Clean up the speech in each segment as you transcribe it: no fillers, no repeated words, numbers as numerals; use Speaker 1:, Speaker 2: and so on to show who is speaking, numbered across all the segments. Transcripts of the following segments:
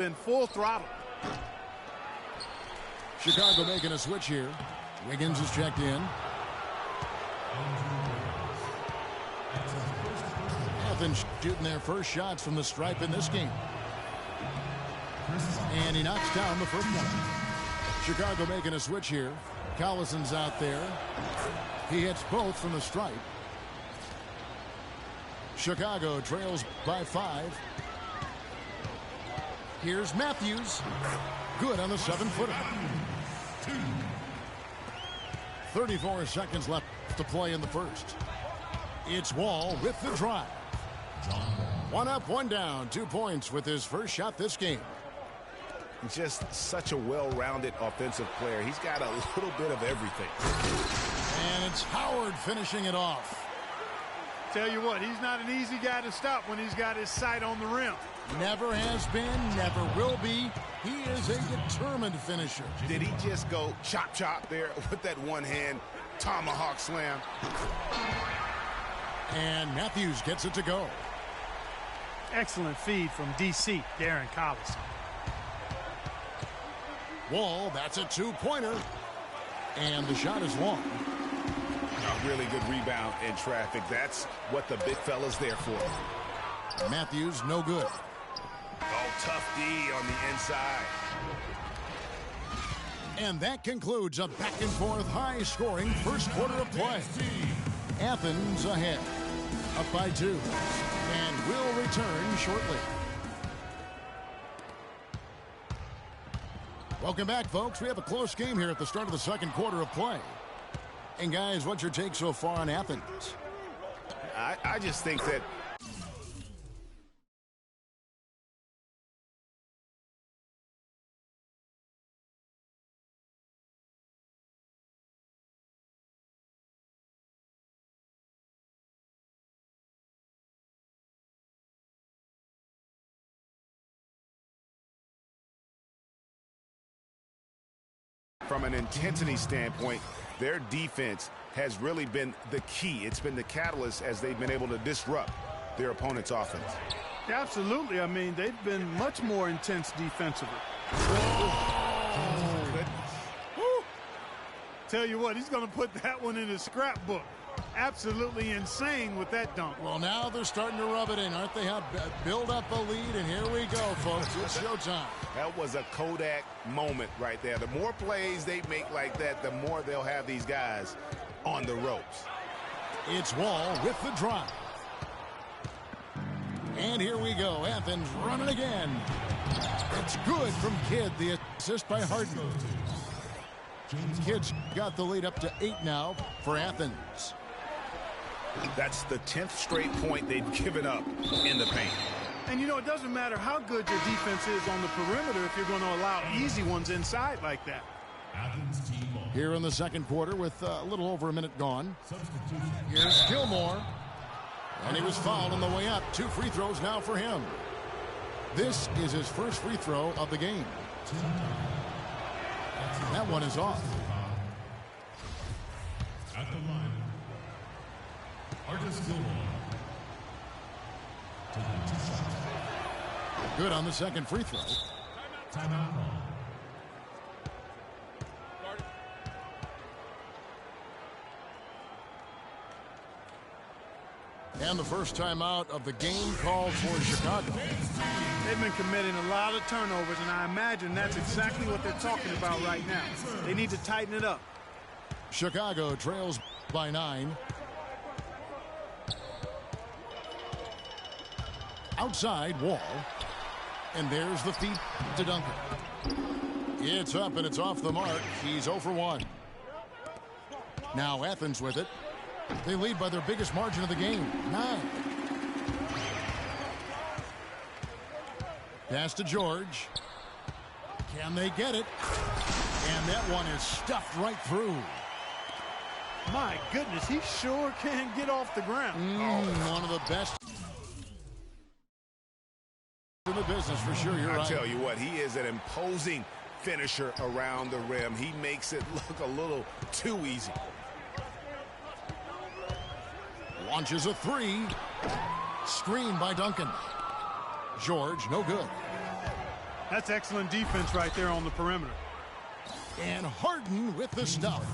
Speaker 1: been full throttle.
Speaker 2: Chicago making a switch here. Wiggins is checked in. Athens shooting their first shots from the stripe in this game. And he knocks down the first one. Chicago making a switch here. Collison's out there. He hits both from the stripe. Chicago trails by 5. Here's Matthews. Good on the 7-footer. 34 seconds left to play in the first. It's Wall with the drive. One up, one down. 2 points with his first shot this game.
Speaker 1: Just such a well-rounded offensive player. He's got a little bit of everything.
Speaker 2: And it's Howard finishing it off.
Speaker 3: Tell you what, he's not an easy guy to stop when he's got his sight on the rim.
Speaker 2: Never has been, never will be. He is a determined finisher.
Speaker 1: Did he just go chop there with that one hand tomahawk slam?
Speaker 2: And Matthews gets it to go.
Speaker 3: Excellent feed from DC, Darren Collison.
Speaker 2: Wall, that's a 2-pointer. And the shot is long.
Speaker 1: A really good rebound in traffic. That's what the big fella's there for.
Speaker 2: Matthews, no good.
Speaker 1: Oh, tough D on the inside.
Speaker 2: And that concludes a back-and-forth, high-scoring first quarter of play. Athens ahead, up by 2, and will return shortly. Welcome back, folks. We have a close game here at the start of the second quarter of play. And, guys, what's your take so far on Athens?
Speaker 1: I just think that from an intensity standpoint, their defense has really been the key. It's been the catalyst as they've been able to disrupt their opponent's offense.
Speaker 3: Absolutely. I mean, they've been much more intense defensively.
Speaker 1: Oh, goodness.
Speaker 3: Woo. Tell you what, he's going to put that one in his scrapbook. Absolutely insane with that dunk.
Speaker 2: Well, now they're starting to rub it in, aren't they? Build up a lead, and here we go, folks. It's showtime.
Speaker 1: That was a Kodak moment right there. The more plays they make like that, the more they'll have these guys on the ropes.
Speaker 2: It's Wall with the drive. And here we go. Athens running again. It's good from Kidd. The assist by Harden. Kidd's got the lead up to 8 now for Athens.
Speaker 1: That's the 10th straight point they've given up in the paint.
Speaker 3: And, you know, it doesn't matter how good your defense is on the perimeter if you're going to allow easy ones inside like that.
Speaker 2: Here in the second quarter with a little over a minute gone. Here's Gilmore. And he was fouled on the way up. 2 free throws now for him. This is his first free throw of the game. That one is off.
Speaker 4: At the line, Artis Gilmore.
Speaker 2: Good on the second free throw.
Speaker 4: Timeout call.
Speaker 2: And the first timeout of the game called for Chicago.
Speaker 3: They've been committing a lot of turnovers, and I imagine that's exactly what they're talking about right now. They need to tighten it up.
Speaker 2: Chicago trails by 9. Outside, Wall. And there's the feed to Duncan. It's up and it's off the mark. He's 0 for 1. Now Athens with it. They lead by their biggest margin of the game, 9. Pass to George. Can they get it? And that one is stuffed right through.
Speaker 3: My goodness, he sure can get off the ground.
Speaker 2: One of the best in the business for sure. You're right.
Speaker 1: I tell you what, he is an imposing finisher around the rim. He makes it look a little too easy.
Speaker 2: Launches a 3. Screen by Duncan. George, no good.
Speaker 3: That's excellent defense right there on the perimeter.
Speaker 2: And Harden with the stuff.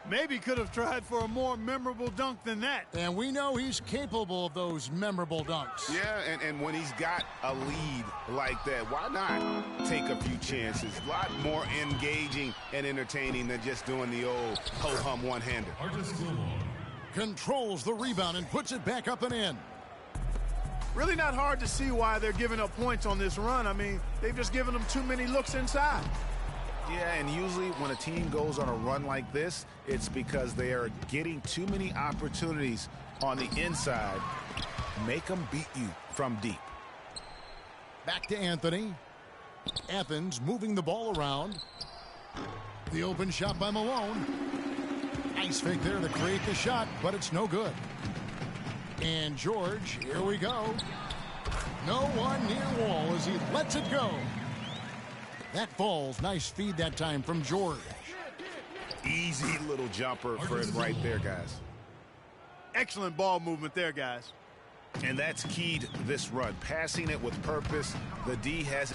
Speaker 3: Maybe could have tried for a more memorable dunk than that.
Speaker 2: And we know he's capable of those memorable dunks.
Speaker 1: Yeah, and when he's got a lead like that, why not take a few chances? A lot more engaging and entertaining than just doing the old ho-hum one-hander.
Speaker 2: Controls the rebound and puts it back up and in.
Speaker 3: Really not hard to see why they're giving up points on this run. I mean, they've just given them too many looks inside.
Speaker 1: Yeah, and usually when a team goes on a run like this, it's because they are getting too many opportunities on the inside. Make them beat you from deep.
Speaker 2: Back to Anthony. Athens moving the ball around. The open shot by Malone. Nice fake there to create the shot, but it's no good. And George, here we go. No one near Wall as he lets it go. That falls. Nice feed that time from George.
Speaker 1: Easy little jumper for him right there, guys.
Speaker 3: Excellent ball movement there, guys.
Speaker 1: And that's keyed this run. Passing it with purpose. The D has...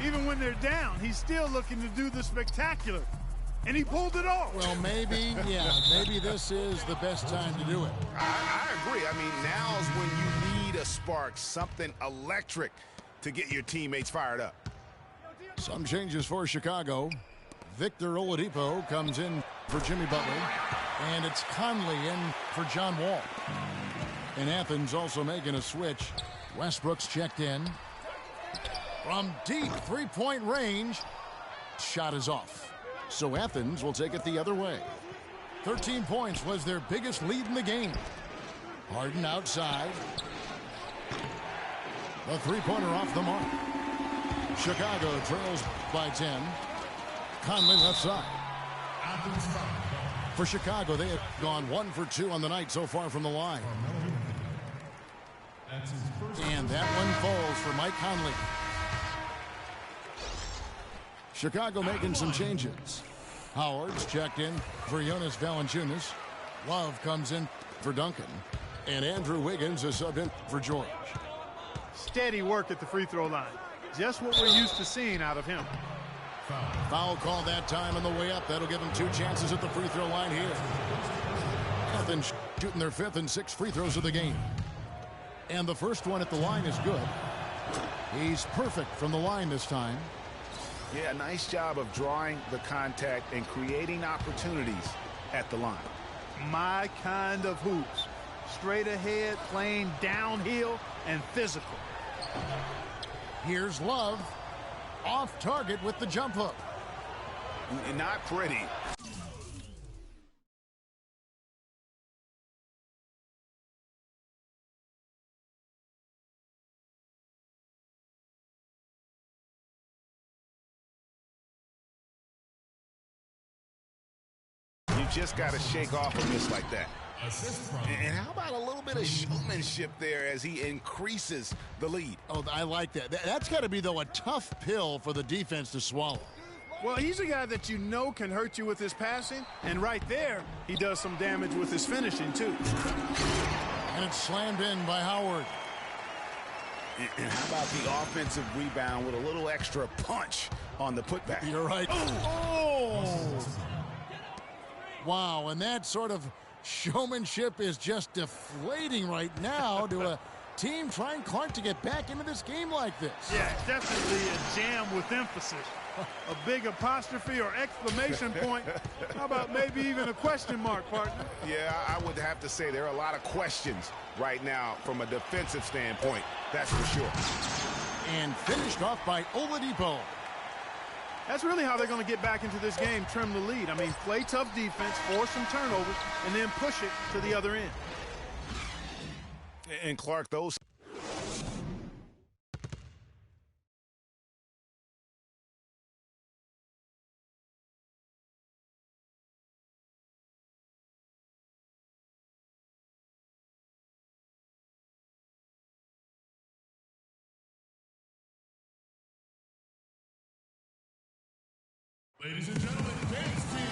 Speaker 3: Even when they're down, he's still looking to do the spectacular. And he pulled it off.
Speaker 2: Well, maybe this is the best time to do it.
Speaker 1: I agree. I mean, now's when you need a spark, something electric to get your teammates fired up.
Speaker 2: Some changes for Chicago. Victor Oladipo comes in for Jimmy Butler. And it's Conley in for John Wall. And Athens also making a switch. Westbrook's checked in. From deep three-point range. Shot is off. So Athens will take it the other way. 13 points was their biggest lead in the game. Harden outside. The three-pointer off the mark. Chicago trails by 10. Conley left side. For Chicago, they have gone 1 for 2 on the night so far from the line. And that one falls for Mike Conley. Chicago making some changes. Howard's checked in for Jonas Valanciunas. Love comes in for Duncan. And Andrew Wiggins is subbed in for George.
Speaker 3: Steady work at the free throw line. Just what we're used to seeing out of him.
Speaker 2: Foul call that time on the way up. That'll give him 2 chances at the free throw line here. Athens shooting their 5th and 6th free throws of the game. And the first one at the line is good. He's perfect from the line this time.
Speaker 1: Yeah, nice job of drawing the contact and creating opportunities at the line.
Speaker 3: My kind of hoops. Straight ahead, playing downhill, and physical.
Speaker 2: Here's Love. Off target with the jump hook.
Speaker 1: Not pretty. You just got to shake off a miss like that. And how about a little bit of showmanship there as he increases the lead?
Speaker 2: Oh, I like that. That's got to be, though, a tough pill for the defense to swallow.
Speaker 3: Well, he's a guy that you know can hurt you with his passing, and right there, he does some damage with his finishing, too.
Speaker 2: And it's slammed in by Howard.
Speaker 1: And how about the offensive rebound with a little extra punch on the putback?
Speaker 2: You're right. Oh! Wow, and that sort of showmanship is just deflating right now to a team trying Clark to get back into this game like this.
Speaker 3: Yeah, definitely a jam with emphasis. A big apostrophe or exclamation point. How about maybe even a question mark, partner?
Speaker 1: Yeah, I would have to say there are a lot of questions right now from a defensive standpoint. That's for sure.
Speaker 2: And finished off by Oladipo.
Speaker 3: That's really how they're going to get back into this game, trim the lead. I mean, play tough defense, force some turnovers, and then push it to the other end.
Speaker 1: And Clark, those...
Speaker 4: Ladies and gentlemen, dance team.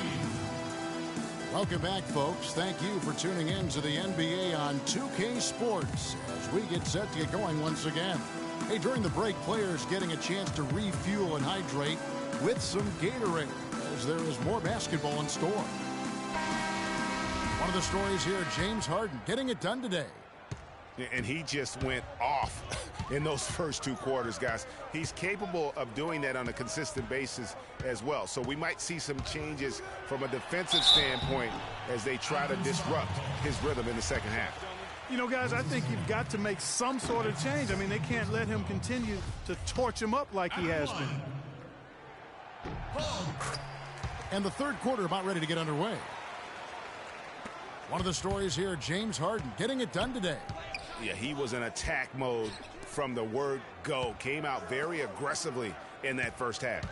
Speaker 2: Welcome back, folks. Thank you for tuning in to the NBA on 2K Sports as we get set to get going once again. Hey, during the break, players getting a chance to refuel and hydrate with some Gatorade as there is more basketball in store. One of the stories here, James Harden getting it done today.
Speaker 1: And he just went off in those first 2 quarters, guys. He's capable of doing that on a consistent basis as well. So we might see some changes from a defensive standpoint as they try to disrupt his rhythm in the second half.
Speaker 3: You know, guys, I think you've got to make some sort of change. I mean, they can't let him continue to torch him up like he has been.
Speaker 2: And the third quarter about ready to get underway. One of the stories here, James Harden getting it done today.
Speaker 1: Yeah, he was in attack mode from the word go. Came out very aggressively in that first half.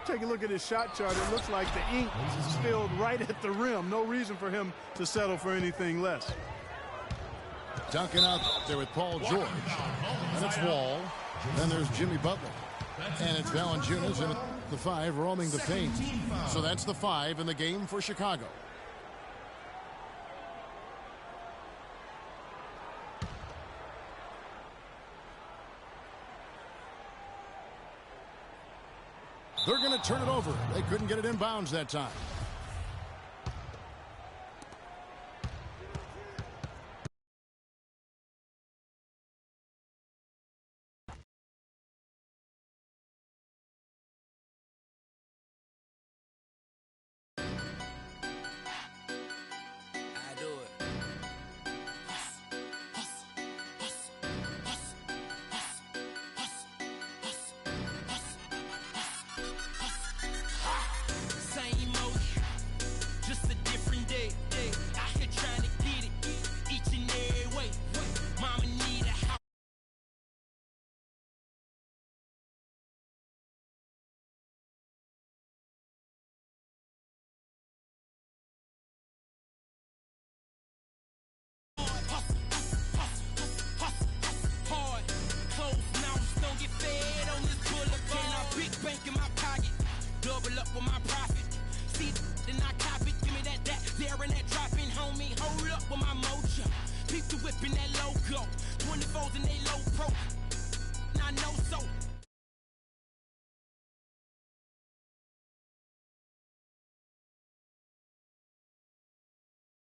Speaker 3: Take a look at his shot chart. It looks like the ink spilled right at the rim. No reason for him to settle for anything less.
Speaker 2: Dunking out there with Paul George. And it's Wall. Then there's Jimmy Butler. And it's Valanciunas in the 5 roaming the paint. So that's the 5 in the game for Chicago. They're going to turn it over. They couldn't get it in bounds that time.